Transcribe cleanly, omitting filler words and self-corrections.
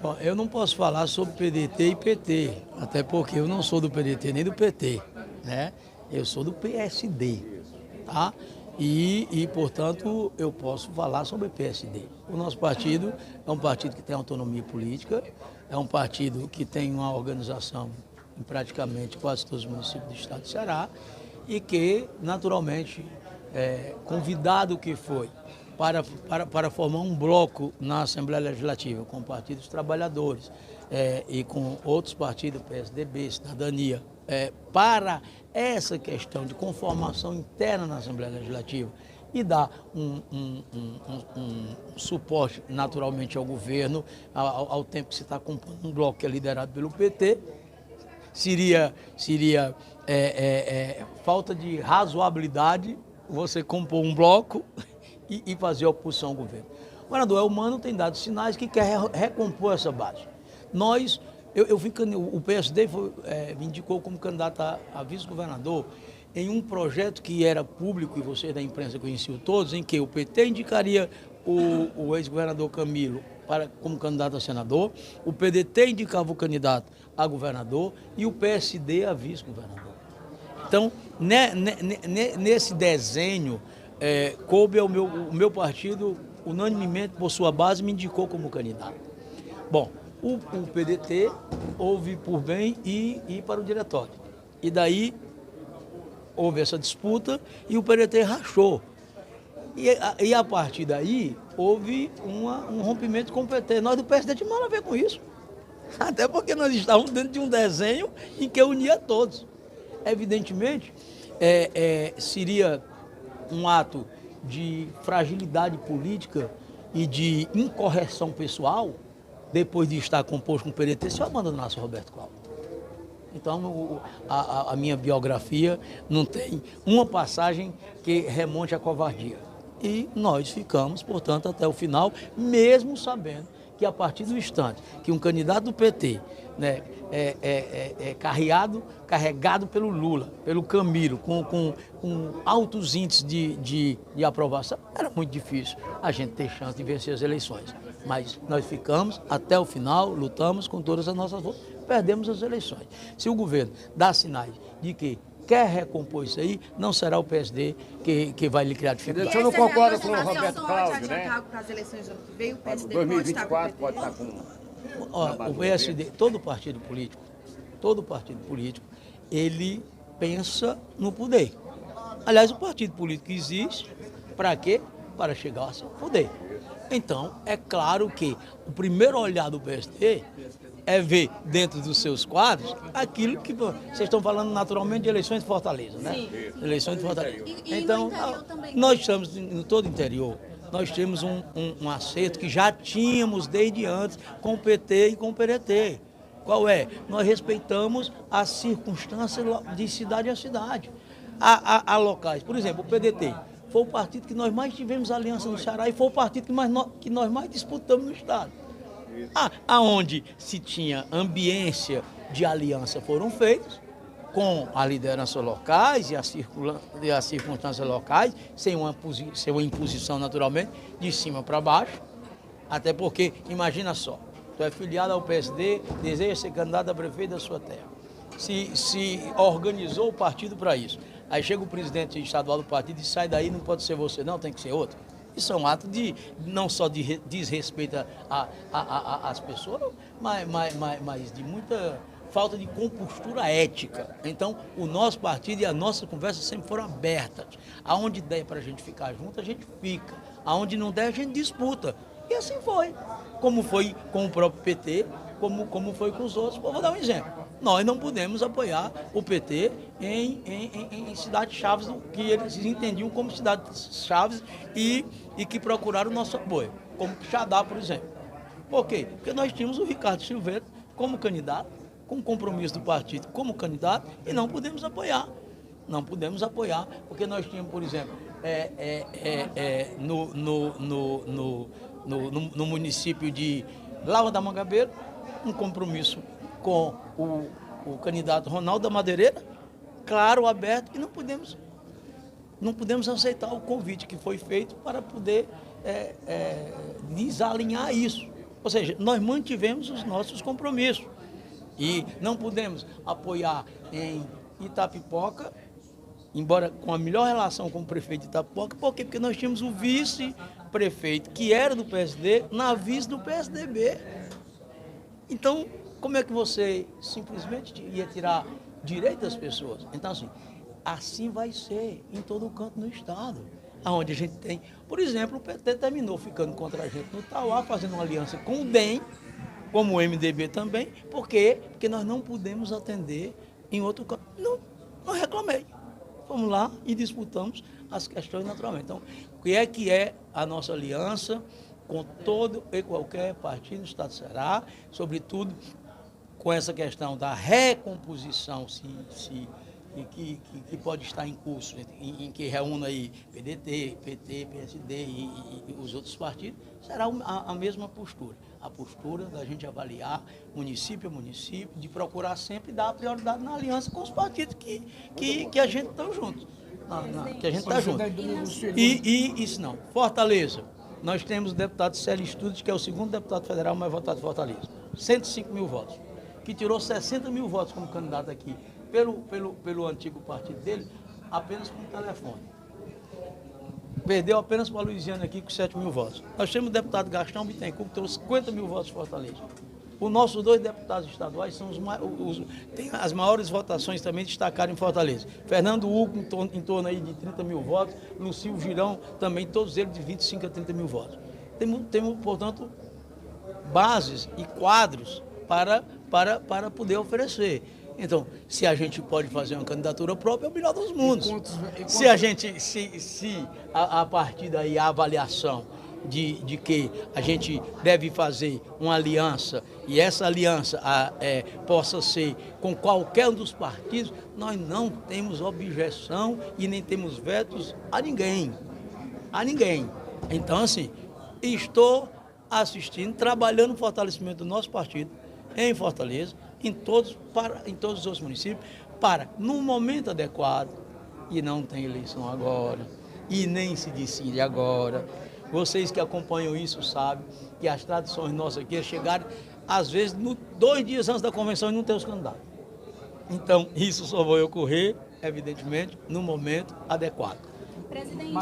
Bom, eu não posso falar sobre PDT e PT, até porque eu não sou do PDT nem do PT, né? Eu sou do PSD, tá? Portanto, eu posso falar sobre PSD. O nosso partido é um partido que tem autonomia política, é um partido que tem uma organização em praticamente quase todos os municípios do estado de Ceará e que, naturalmente, convidado que foi para formar um bloco na Assembleia Legislativa com o Partido dos Trabalhadores e com outros partidos, PSDB, Cidadania, para essa questão de conformação interna na Assembleia Legislativa e dar um suporte naturalmente ao governo, ao tempo que se está compondo um bloco que é liderado pelo PT, seria falta de razoabilidade você compor um bloco e fazer oposição ao governo. O governador Elmano tem dado sinais que quer recompor essa base. O PSD me indicou como candidato a vice-governador em um projeto que era público, e você da imprensa conheciam todos, em que o PT indicaria o ex-governador Camilo como candidato a senador, o PDT indicava o candidato a governador e o PSD a vice-governador. Então, nesse desenho, coube o meu partido, unanimemente, por sua base, me indicou como candidato. Bom, o PDT houve por bem ir para o diretório. E daí houve essa disputa e o PDT rachou. E a partir daí houve um rompimento com o PT. Nós do PSD tínhamos nada a ver com isso. Até porque nós estávamos dentro de um desenho em que unia todos. Evidentemente, seria um ato de fragilidade política e de incorreção pessoal, depois de estar composto com o PDT, se eu abandonasse o Roberto Cláudio. Então, a minha biografia não tem uma passagem que remonte à covardia. E nós ficamos, portanto, até o final, mesmo sabendo que a partir do instante que um candidato do PT, né, carregado pelo Lula, pelo Camilo, com altos índices de aprovação, era muito difícil a gente ter chance de vencer as eleições. Mas nós ficamos até o final, lutamos com todas as nossas forças, perdemos as eleições. Se o governo dá sinais de que quer recompor isso aí, não será o PSD que vai lhe criar dificuldade. O senhor não concorda com o Roberto Cláudio, né? Para as eleições do ano que vem, o PSD 2024 pode estar com... O PSD, todo partido político, ele pensa no poder. Aliás, o partido político existe para quê? Para chegar ao seu poder. Então, é claro que o primeiro olhar do PSD é ver dentro dos seus quadros aquilo que vocês estão falando naturalmente de eleições de Fortaleza, né? Sim. Eleições de Fortaleza. Então, nós estamos em todo o interior. Nós temos um acerto que já tínhamos desde antes com o PT e com o PDT. Qual é? Nós respeitamos as circunstâncias de cidade a cidade. Há locais, por exemplo, o PDT foi o partido que nós mais tivemos aliança no Ceará e foi o partido que nós mais disputamos no estado. Aonde se tinha ambiência de aliança foram feitos, com a liderança locais e as circunstâncias locais, sem uma imposição naturalmente, de cima para baixo, até porque, imagina só, tu é filiado ao PSD, deseja ser candidato a prefeito da sua terra, se organizou o partido para isso, aí chega o presidente estadual do partido e sai daí, não pode ser você não, tem que ser outro. Isso é um ato não só de desrespeito às pessoas, mas de muita falta de compostura ética. Então, o nosso partido e a nossa conversa sempre foram abertas. Aonde der para a gente ficar junto, a gente fica. Aonde não der, a gente disputa. E assim foi. Como foi com o próprio PT, como foi com os outros. Vou dar um exemplo. Nós não podemos apoiar o PT em cidades-chaves, que eles entendiam como cidades-chaves e que procuraram o nosso apoio, como Quixadá, por exemplo. Por quê? Porque nós tínhamos o Ricardo Silveira como candidato, com compromisso do partido como candidato, e não podemos apoiar. Não podemos apoiar, porque nós tínhamos, por exemplo, no município de Lava da Mangabeira, um compromisso com o candidato Ronaldo da Madeireira, claro, aberto, e não podemos aceitar o convite que foi feito para poder desalinhar isso. Ou seja, nós mantivemos os nossos compromissos. E não pudemos apoiar em Itapipoca, embora com a melhor relação com o prefeito de Itapipoca. Por quê? Porque nós tínhamos o vice-prefeito, que era do PSD, na vice do PSDB. Então, como é que você simplesmente ia tirar direito das pessoas? Então, assim vai ser em todo o canto no Estado, onde a gente tem... Por exemplo, o PT terminou ficando contra a gente no Tauá, fazendo uma aliança com o DEM, como o MDB também. Por quê? Porque nós não pudemos atender em outro canto. Não reclamei. Fomos lá e disputamos as questões naturalmente. Então, o que é a nossa aliança com todo e qualquer partido do Estado do Ceará, sobretudo com essa questão da recomposição que pode estar em curso, em que reúna aí PDT, PT, PSD e os outros partidos, será a mesma postura. A postura da gente avaliar município a município, de procurar sempre dar prioridade na aliança com os partidos que a gente está junto. Que a gente está junto. E isso não. Fortaleza. Nós temos o deputado Célio Estudos, que é o segundo deputado federal mais votado de Fortaleza. 105 mil votos. Que tirou 60 mil votos como candidato aqui. Pelo antigo partido dele, apenas com o telefone. Perdeu apenas para a Luiziana aqui com 7 mil votos. Nós temos o deputado Gastão Bittencourt, que trouxe 50 mil votos de Fortaleza. Os nossos 2 deputados estaduais são têm as maiores votações também destacaram em Fortaleza. Fernando Hugo, em torno aí de 30 mil votos. Lucil Girão, também, todos eles de 25 a 30 mil votos. Temos, portanto, bases e quadros para poder oferecer. Então, se a gente pode fazer uma candidatura própria, é o melhor dos mundos. Se a partir daí a avaliação de que a gente deve fazer uma aliança e essa aliança possa ser com qualquer um dos partidos, nós não temos objeção e nem temos vetos a ninguém. A ninguém. Então, assim, estou assistindo, trabalhando no fortalecimento do nosso partido em Fortaleza, em todos os outros municípios, no momento adequado, e não tem eleição agora, e nem se decide agora. Vocês que acompanham isso sabem que as tradições nossas aqui é chegar, às vezes, 2 dias antes da convenção e não ter os candidatos. Então, isso só vai ocorrer, evidentemente, no momento adequado. Presidente.